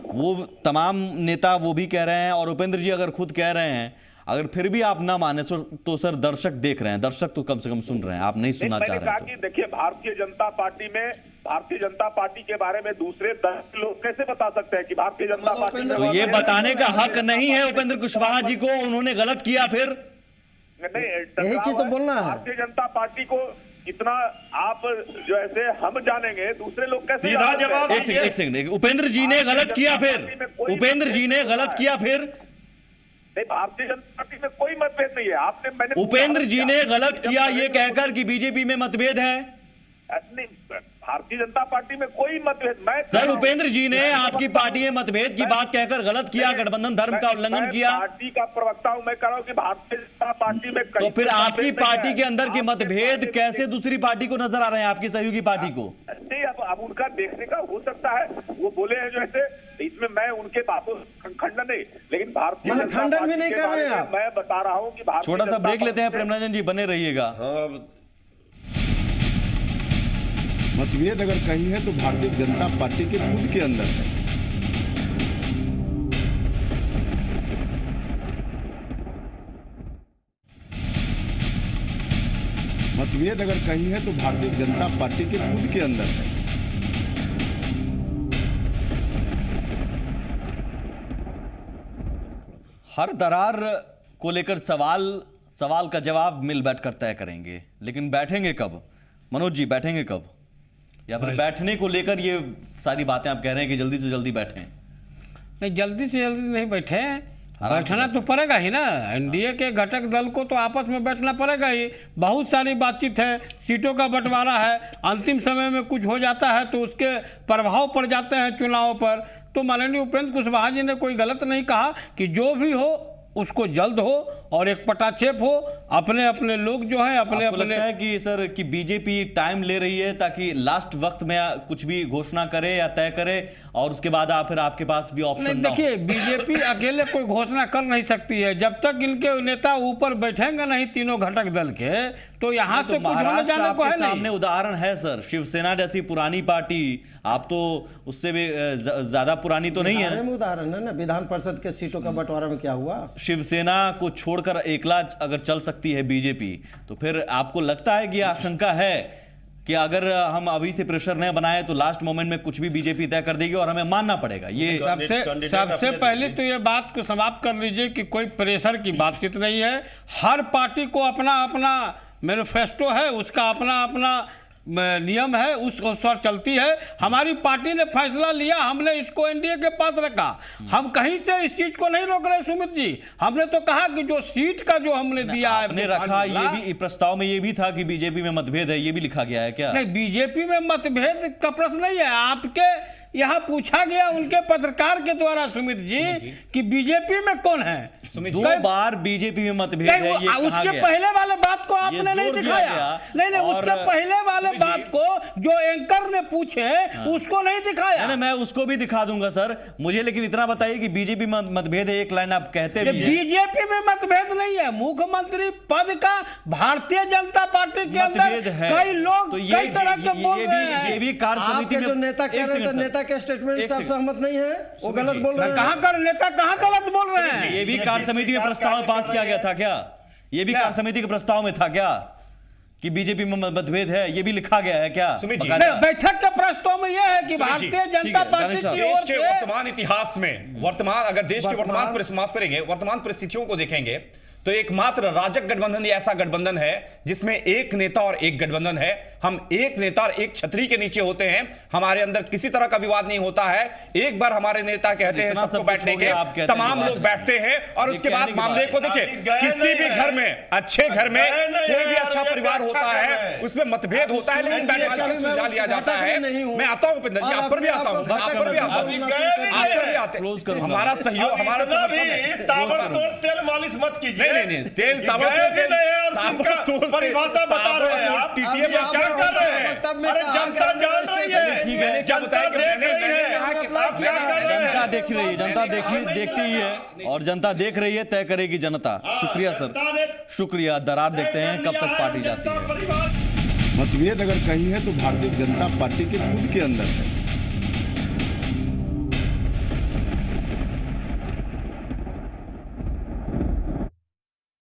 वो तमाम नेता वो भी कह रहे हैं, और उपेंद्र जी अगर खुद कह रहे हैं, अगर फिर भी आप ना माने तो सर दर्शक देख रहे हैं, दर्शक तो कम से कम सुन रहे हैं, आप नहीं सुनना चाह रहे हैं। तो देखिए, भारतीय जनता पार्टी के बारे में दूसरे 10 लोग कैसे बता सकते हैं कि भारतीय जनता पार्टी, तो ये बताने का हक नहीं है उपेंद्र कुशवाहा जी को, उन्होंने गलत किया, फिर यही चीज तो बोलना है। भारतीय जनता पार्टी को इतना आप जो ऐसे हम जानेंगे, दूसरे लोग कैसे? सीधा जवाब। एक सेकंड, उपेंद्र जी ने गलत किया, फिर उपेंद्र जी ने गलत किया, फिर भारतीय जनता पार्टी में कोई मतभेद नहीं है। मैंने उपेंद्र जी ने गलत किया ये कहकर कि बीजेपी में मतभेद है। भारतीय जनता पार्टी में कोई मतभेद, मैं सर उपेंद्र जी ने आपकी पार्टी में मतभेद की बात कहकर गलत किया, गठबंधन धर्म का उल्लंघन किया। पार्टी का प्रवक्ता हूं, मैं कह रहा हूं कि भारतीय जनता पार्टी में तो फिर आपकी पार्टी के अंदर के मतभेद कैसे दूसरी पार्टी को नजर आ रहे हैं, आपकी सहयोगी पार्टी को? नहीं, अब उनका देखने का हो सकता है, वो बोले हैं जो ऐसे, इसमें मैं उनके बातों खंडन नहीं, लेकिन भारतीय खंडन भी नहीं कर रहे हैं। मैं बता रहा हूँ कि छोटा सा ब्रेक लेते हैं, प्रेम रंजन जी बने रहिएगा। मतभेद अगर कहीं है तो भारतीय जनता पार्टी के खुद के अंदर है। मतभेद अगर कहीं है तो भारतीय जनता पार्टी के खुद के अंदर है। हर दरार को लेकर सवाल का जवाब मिल बैठकर तय करेंगे, लेकिन बैठेंगे कब? मनोज जी, बैठेंगे कब? या फिर बैठने को लेकर ये सारी बातें आप कह रहे हैं कि जल्दी से जल्दी बैठें? नहीं, जल्दी से जल्दी नहीं बैठे, बैठना तो पड़ेगा ही ना। एनडीए के घटक दल को तो आपस में बैठना पड़ेगा ही। बहुत सारी बातचीत है, सीटों का बंटवारा है, अंतिम समय में कुछ हो जाता है तो उसके प्रभाव पड़ जाते हैं चुनाव पर। तो माननीय उपेंद्र कुशवाहा जी ने कोई गलत नहीं कहा कि जो भी हो उसको जल्द हो और एक पटाक्षेप हो। अपने अपने लोग जो हैं अपने आपको अपने लगता है कि सर कि बीजेपी टाइम ले रही है ताकि लास्ट वक्त में कुछ भी घोषणा करे या तय करे और उसके बाद फिर आपके पास भी ऑप्शन ना हो? देखिए, बीजेपी अकेले कोई घोषणा कर नहीं सकती है जब तक इनके नेता ऊपर बैठेंगे नहीं, तीनों घटक दल के, तो यहाँ से कुछ होने जाने को है नहीं। सामने उदाहरण है सर, शिवसेना जैसी पुरानी पार्टी, आप तो उससे भी ज्यादा पुरानी तो नहीं है ना? उदाहरण है ना, विधान परिषद के सीटों का बंटवारा में क्या हुआ? शिवसेना को छोड़कर एकला अगर चल सकती है बीजेपी, तो फिर आपको लगता है कि आशंका है कि अगर हम अभी से प्रेशर नहीं बनाए तो लास्ट मोमेंट में कुछ भी बीजेपी तय कर देगी और हमें मानना पड़ेगा? ये सबसे पहले तो ये बात को समाप्त कर लीजिए कि कोई प्रेशर की बातचीत नहीं है। हर पार्टी को अपना अपना मैनिफेस्टो है, उसका अपना अपना नियम है, उस अनुसार चलती है। हमारी पार्टी ने फैसला लिया, हमने इसको एनडीए के पास रखा। हम कहीं से इस चीज को नहीं रोक रहे सुमित जी। हमने तो कहा कि जो सीट का जो हमने दिया है, आपने रखा, ये भी प्रस्ताव में ये भी था कि बीजेपी में मतभेद है, ये भी लिखा गया है क्या? नहीं, बीजेपी में मतभेद का प्रश्न नहीं है। आपके यहाँ पूछा गया उनके पत्रकार के द्वारा सुमित जी कि बीजेपी में कौन है। 2 बार बीजेपी में मतभेद है, ये कहा उसके गया। पहले वाले बात को आपने नहीं दिखाया। नहीं, उसके पहले वाले बात को जो एंकर ने पूछे उसको नहीं दिखाया। नहीं, मैं उसको भी दिखा दूंगा सर, मुझे लेकिन इतना बताइए कि बीजेपी में मतभेद है, एक लाइन आप कहते भी हैं। बीजेपी में मतभेद नहीं है, मुख्यमंत्री पद का भारतीय जनता पार्टी के अंदर कई लोग कई तरह के बोल रहे हैं। ये भी कार्य समिति में जो नेता कह रहे हैं, नेता के स्टेटमेंट से आप सहमत नहीं है, वो गलत बोल रहे हैं। कहां कर नेता कहां गलत बोल रहे हैं? ये भी कार्य समिति में प्रस्ताव पास किया गया था क्या? ये भी कार्य समिति के प्रस्ताव में था क्या कि बीजेपी में मतभेद है? ये भी लिखा गया है क्या? बैठक के प्रस्ताव में यह है कि भारतीय जनता पार्टी की ओर से वर्तमान इतिहास में अगर देश के वर्तमान परिस्थितियों को देखेंगे तो एकमात्र राजग गठबंधन ये ऐसा गठबंधन है जिसमें एक नेता और एक गठबंधन है। हम एक नेता और एक छतरी के नीचे होते हैं, हमारे अंदर किसी तरह का विवाद नहीं होता है। एक बार हमारे नेता कहते हैं सबको बैठने के, तमाम लोग बैठते हैं और उसके बाद मामले को देखिए, किसी भी घर में, अच्छे घर में कोई भी अच्छा परिवार होता है, उसमें मतभेद होता है, लेकिन सुलझा लिया जाता है। मैं आता हूं उपेंद्र जी, आप पर भी आता हूं, आप पर भी आता हूं। हमारा सहयोग, हमारा तेल मालिश मत कीजिए। नहीं, तेल ताबड़तोड़ परिभाषा बता रहे हैं आप, टीटीए में क्या कर रहे हैं? अरे जनता जान रही है, ठीक है, जनता देख रही है, आप क्या कर रहे हैं? जनता देख रही है, जनता देखती ही है और जनता देख रही है, तय करेगी जनता। शुक्रिया सर, शुक्रिया। दरार देखते हैं कब तक पार्टी जाती है। मतभेद अगर कहीं है तो भारतीय जनता पार्टी के खुद के अंदर है।